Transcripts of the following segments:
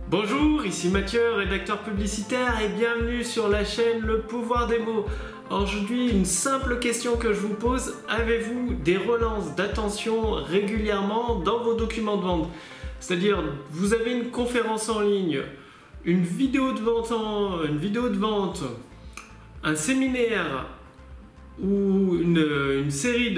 Bonjour, ici Mathieu, rédacteur publicitaire et bienvenue sur la chaîne Le Pouvoir des mots. Aujourd'hui, une simple question que je vous pose, avez-vous des relances d'attention régulièrement dans vos documents de vente? C'est-à-dire, vous avez une conférence en ligne, une vidéo de vente, un séminaire ou une série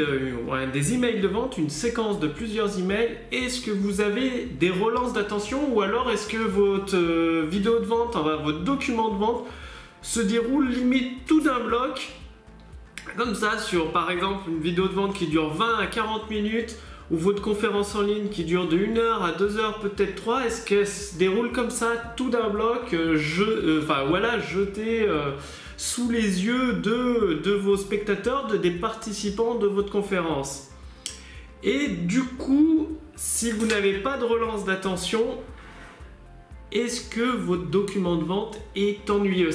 des emails de vente, une séquence de plusieurs emails. Est-ce que vous avez des relances d'attention ou alors est-ce que votre vidéo de vente, votre document de vente se déroule limite tout d'un bloc comme ça sur par exemple une vidéo de vente qui dure 20 à 40 minutes ou votre conférence en ligne qui dure de 1 heure à 2 heures, peut-être 3, est-ce qu'elle se déroule comme ça tout d'un bloc, jeté sous les yeux de vos spectateurs, des participants de votre conférence? Et du coup, si vous n'avez pas de relance d'attention, est-ce que votre document de vente est ennuyeux?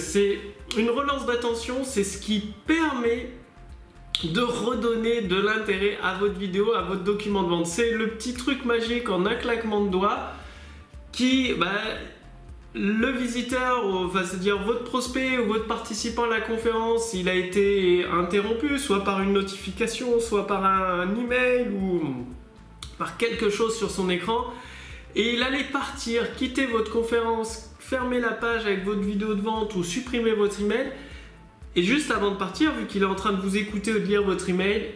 Une relance d'attention, c'est ce qui permet de redonner de l'intérêt à votre vidéo, à votre document de vente. C'est le petit truc magique en un claquement de doigts qui... le visiteur, c'est-à-dire votre prospect ou votre participant à la conférence, il a été interrompu, soit par une notification, soit par un email ou par quelque chose sur son écran, et il allait partir, quitter votre conférence, fermer la page avec votre vidéo de vente ou supprimer votre email, et juste avant de partir, vu qu'il est en train de vous écouter ou de lire votre email,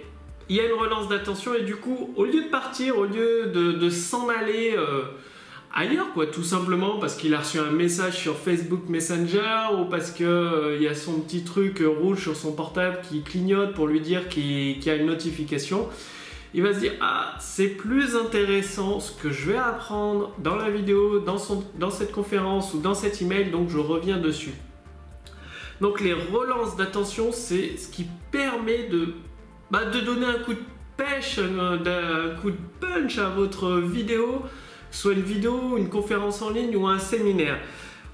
il y a une relance d'attention, et du coup, au lieu de partir, au lieu de s'en aller ailleurs, quoi, tout simplement parce qu'il a reçu un message sur Facebook Messenger ou parce qu'il y a son petit truc rouge sur son portable qui clignote pour lui dire qu'il y a une notification, il va se dire: ah, c'est plus intéressant ce que je vais apprendre dans la vidéo, dans cette conférence ou dans cet email, donc je reviens dessus. Donc les relances d'attention, c'est ce qui permet de donner un coup de pêche, un coup de punch à votre vidéo, soit une vidéo, une conférence en ligne ou un séminaire.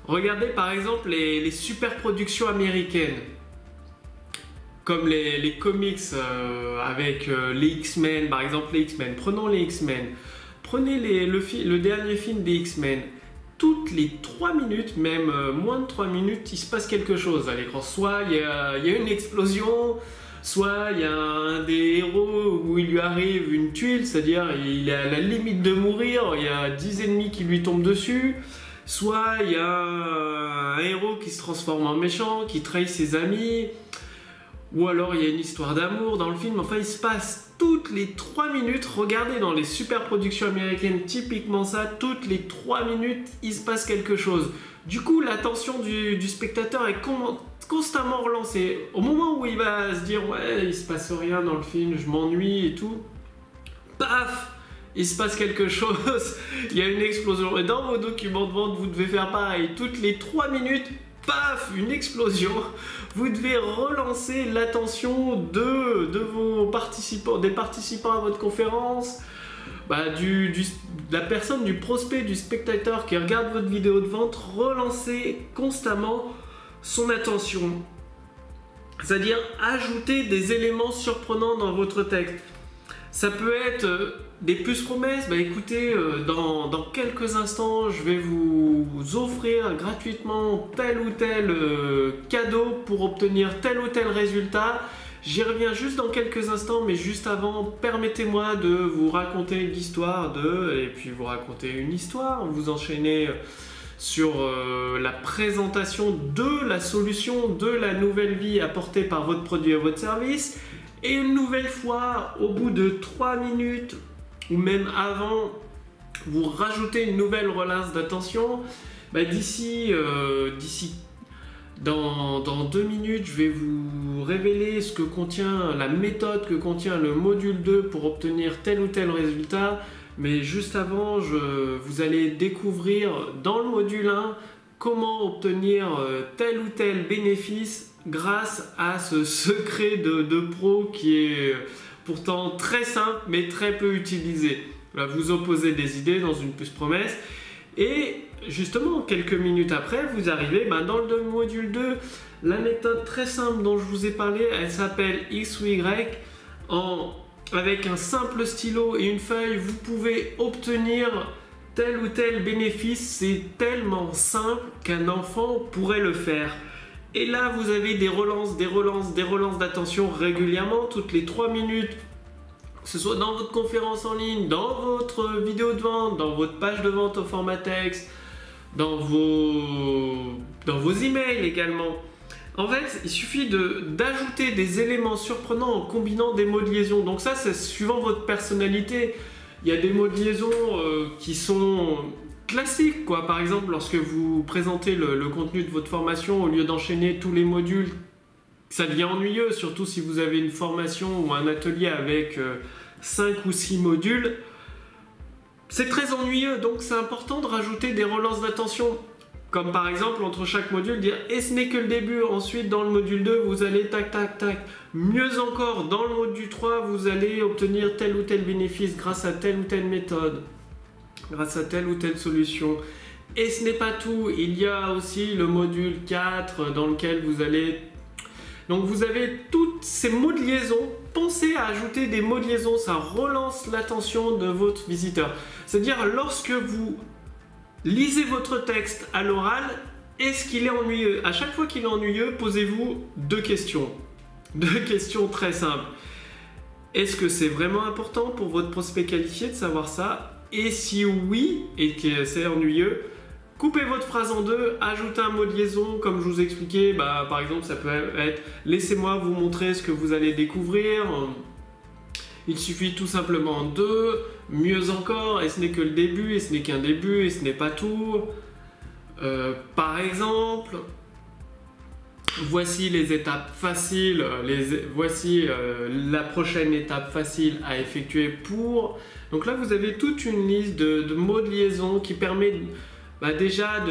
Regardez par exemple les super productions américaines, comme les comics avec les X-Men, par exemple les X-Men. Prenons les X-Men, prenez le dernier film des X-Men. Toutes les 3 minutes, même moins de 3 minutes, il se passe quelque chose à l'écran. Soit il y a une explosion, soit il y a un des héros où il lui arrive une tuile, c'est-à-dire il est à la limite de mourir, il y a 10 ennemis qui lui tombent dessus, soit il y a un héros qui se transforme en méchant, qui trahit ses amis, ou alors il y a une histoire d'amour dans le film. Enfin, il se passe toutes les 3 minutes, regardez dans les super productions américaines, typiquement ça, toutes les 3 minutes, il se passe quelque chose. Du coup, l'attention du spectateur est constamment relancée. Au moment où il va se dire: ouais, il se passe rien dans le film, je m'ennuie et tout, paf, il se passe quelque chose, il y a une explosion. Et dans vos documents de vente, vous devez faire pareil. Toutes les 3 minutes, paf, une explosion. Vous devez relancer l'attention de vos participants, des participants à votre conférence, de la personne, du prospect, du spectateur qui regarde votre vidéo de vente. Relancez constamment son attention. C'est-à-dire ajouter des éléments surprenants dans votre texte. Ça peut être des puces promesses. Écoutez, dans quelques instants, je vais vous offrir gratuitement tel ou tel cadeau pour obtenir tel ou tel résultat. J'y reviens juste dans quelques instants, mais juste avant, permettez-moi de vous raconter l'histoire et puis vous raconter une histoire. Vous enchaînez sur la présentation de la solution, de la nouvelle vie apportée par votre produit et votre service. Et une nouvelle fois, au bout de 3 minutes, ou même avant, vous rajoutez une nouvelle relance d'attention. Dans 2 minutes, je vais vous révéler ce que contient la méthode que contient le module 2 pour obtenir tel ou tel résultat. Mais juste avant, vous allez découvrir dans le module 1 comment obtenir tel ou tel bénéfice grâce à ce secret de pro qui est pourtant très simple mais très peu utilisé. Là, vous opposez des idées dans une puce promesse et justement quelques minutes après vous arrivez dans le module 2. La méthode très simple dont je vous ai parlé, elle s'appelle X ou Y. Avec un simple stylo et une feuille, vous pouvez obtenir tel ou tel bénéfice, c'est tellement simple qu'un enfant pourrait le faire. Et là, vous avez des relances d'attention régulièrement, toutes les 3 minutes, que ce soit dans votre conférence en ligne, dans votre vidéo de vente, dans votre page de vente au format texte, dans vos emails également. En fait, il suffit d'ajouter des éléments surprenants en combinant des mots de liaison. Donc ça, c'est suivant votre personnalité. Il y a des mots de liaison qui sont classiques, quoi. Par exemple, lorsque vous présentez le contenu de votre formation, au lieu d'enchaîner tous les modules, ça devient ennuyeux, surtout si vous avez une formation ou un atelier avec 5 ou 6 modules. C'est très ennuyeux, donc c'est important de rajouter des relances d'attention. Comme par exemple, entre chaque module, dire « et ce n'est que le début ». Ensuite, dans le module 2, vous allez tac, tac, tac. Mieux encore, dans le module 3, vous allez obtenir tel ou tel bénéfice grâce à telle ou telle méthode, grâce à telle ou telle solution. Et ce n'est pas tout, il y a aussi le module 4 dans lequel vous allez... Donc vous avez tous ces mots de liaison. Pensez à ajouter des mots de liaison, ça relance l'attention de votre visiteur. C'est-à-dire, lorsque vous lisez votre texte à l'oral, est-ce qu'il est ennuyeux? À chaque fois qu'il est ennuyeux, posez-vous 2 questions. 2 questions très simples. Est-ce que c'est vraiment important pour votre prospect qualifié de savoir ça? Et si oui, et que c'est ennuyeux, coupez votre phrase en 2, ajoutez un mot de liaison, comme je vous expliquais, par exemple, ça peut être « Laissez-moi vous montrer ce que vous allez découvrir ». Il suffit tout simplement de, mieux encore, et ce n'est que le début, et ce n'est qu'un début, et ce n'est pas tout. Par exemple, voici les étapes faciles, voici la prochaine étape facile à effectuer pour... Donc là, vous avez toute une liste de mots de liaison qui permet déjà,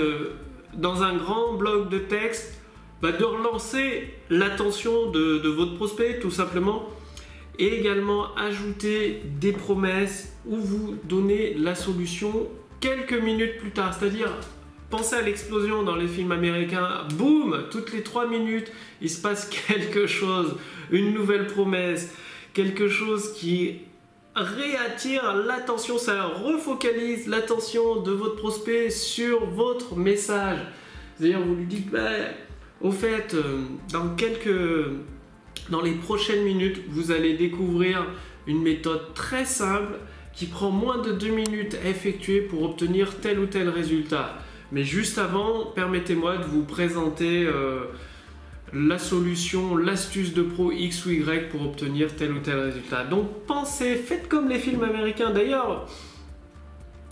dans un grand bloc de texte, de relancer l'attention de votre prospect, tout simplement. Et également ajouter des promesses où vous donnez la solution quelques minutes plus tard. C'est-à-dire, pensez à l'explosion dans les films américains. Boum, toutes les 3 minutes, il se passe quelque chose, une nouvelle promesse, quelque chose qui réattire l'attention, ça refocalise l'attention de votre prospect sur votre message. C'est-à-dire, vous lui dites, au fait, dans les prochaines minutes, vous allez découvrir une méthode très simple qui prend moins de 2 minutes à effectuer pour obtenir tel ou tel résultat. Mais juste avant, permettez-moi de vous présenter la solution, l'astuce de pro X ou Y pour obtenir tel ou tel résultat. Donc pensez, faites comme les films américains. D'ailleurs,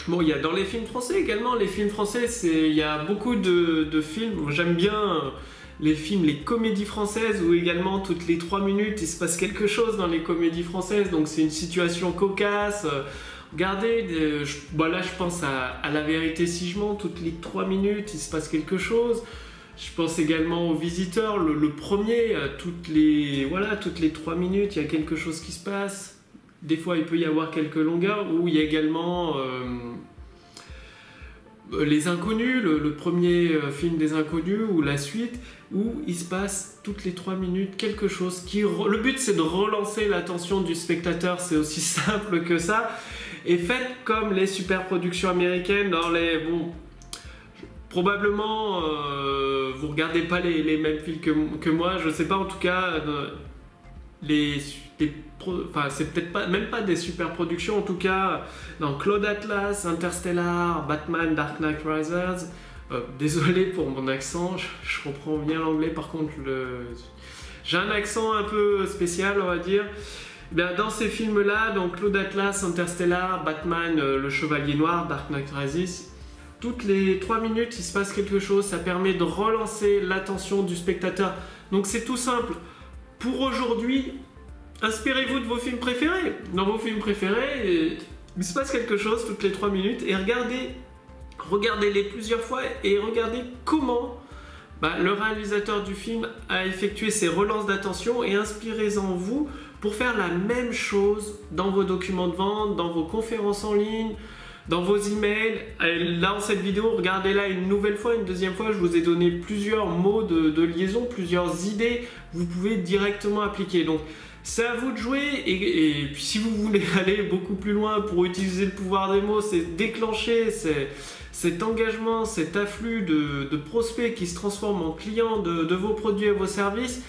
bon, il y a dans les films français également. Les films français, il y a beaucoup de films. J'aime bien les films, les comédies françaises où également toutes les 3 minutes il se passe quelque chose dans les comédies françaises. Donc c'est une situation cocasse. Regardez, là je pense à La Vérité si je mens, toutes les 3 minutes il se passe quelque chose. Je pense également aux Visiteurs, le premier, toutes les 3 minutes il y a quelque chose qui se passe. Des fois il peut y avoir quelques longueurs, où il y a également Les Inconnus, le premier film des Inconnus, ou la suite, où il se passe toutes les 3 minutes quelque chose qui... Le but c'est de relancer l'attention du spectateur, c'est aussi simple que ça. Et faites comme les super productions américaines dans les... Bon, probablement vous regardez pas les mêmes films que moi, je sais pas, en tout cas c'est peut-être pas, même pas des super productions, en tout cas dans Cloud Atlas, Interstellar, Batman, Dark Knight Rises, désolé pour mon accent, je comprends bien l'anglais, par contre j'ai un accent un peu spécial, on va dire. Bien, dans ces films-là, donc Cloud Atlas, Interstellar, Batman, le Chevalier Noir, Dark Knight Rises, toutes les 3 minutes il se passe quelque chose, ça permet de relancer l'attention du spectateur. Donc c'est tout simple. Pour aujourd'hui, inspirez-vous de vos films préférés. Dans vos films préférés, il se passe quelque chose toutes les 3 minutes et regardez-les plusieurs fois et regardez comment le réalisateur du film a effectué ses relances d'attention, et inspirez-en vous pour faire la même chose dans vos documents de vente, dans vos conférences en ligne, dans vos emails. Là, dans cette vidéo, regardez-la une nouvelle fois, une deuxième fois, je vous ai donné plusieurs mots de liaison, plusieurs idées que vous pouvez directement appliquer. Donc, C'est à vous de jouer et puis si vous voulez aller beaucoup plus loin pour utiliser le pouvoir des mots, c'est déclencher cet engagement, cet afflux de prospects qui se transforment en clients de vos produits et vos services.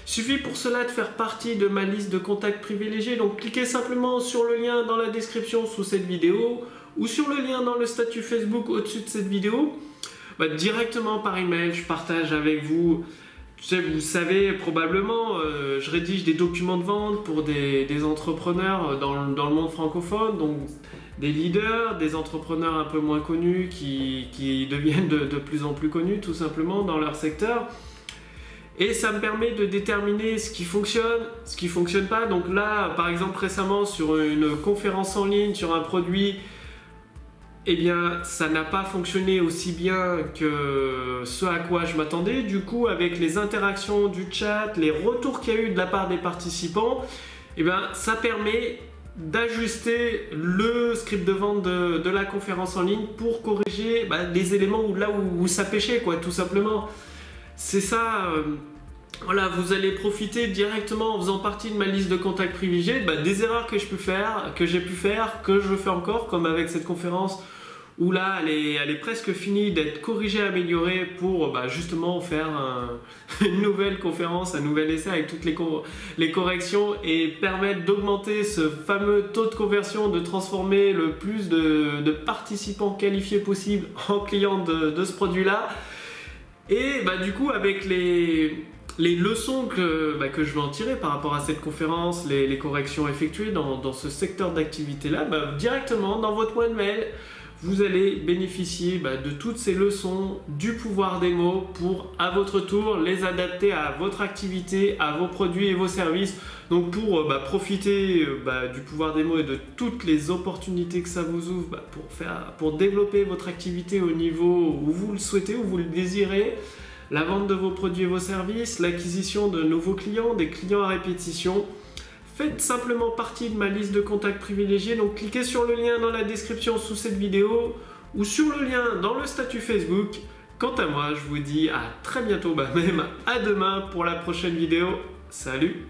Il suffit pour cela de faire partie de ma liste de contacts privilégiés. Donc cliquez simplement sur le lien dans la description sous cette vidéo ou sur le lien dans le statut Facebook au-dessus de cette vidéo. Directement par email, je partage avec vous. Vous savez probablement, je rédige des documents de vente pour des entrepreneurs dans le monde francophone, donc des leaders, des entrepreneurs un peu moins connus qui deviennent de plus en plus connus tout simplement dans leur secteur. Et ça me permet de déterminer ce qui fonctionne pas. Donc là, par exemple récemment sur une conférence en ligne sur un produit, eh bien, ça n'a pas fonctionné aussi bien que ce à quoi je m'attendais. Du coup, avec les interactions du chat, les retours qu'il y a eu de la part des participants, eh bien, ça permet d'ajuster le script de vente de la conférence en ligne pour corriger des éléments où ça pêchait, quoi, tout simplement. C'est ça. Voilà, vous allez profiter directement en faisant partie de ma liste de contacts privilégiés des erreurs que j'ai pu faire, que je fais encore, comme avec cette conférence où là elle est presque finie d'être corrigée, améliorée pour justement faire une nouvelle conférence, un nouvel essai avec toutes les corrections et permettre d'augmenter ce fameux taux de conversion, de transformer le plus de participants qualifiés possible en clients de ce produit-là. Et du coup avec les leçons que je vais en tirer par rapport à cette conférence, les corrections effectuées dans ce secteur d'activité-là, directement dans votre boîte mail, vous allez bénéficier de toutes ces leçons, du pouvoir des mots pour, à votre tour, les adapter à votre activité, à vos produits et vos services. Donc pour profiter du pouvoir des mots et de toutes les opportunités que ça vous ouvre pour développer votre activité au niveau où vous le souhaitez, où vous le désirez, la vente de vos produits et vos services, l'acquisition de nouveaux clients, des clients à répétition. Faites simplement partie de ma liste de contacts privilégiés. Donc cliquez sur le lien dans la description sous cette vidéo ou sur le lien dans le statut Facebook. Quant à moi, je vous dis à très bientôt, même à demain pour la prochaine vidéo. Salut!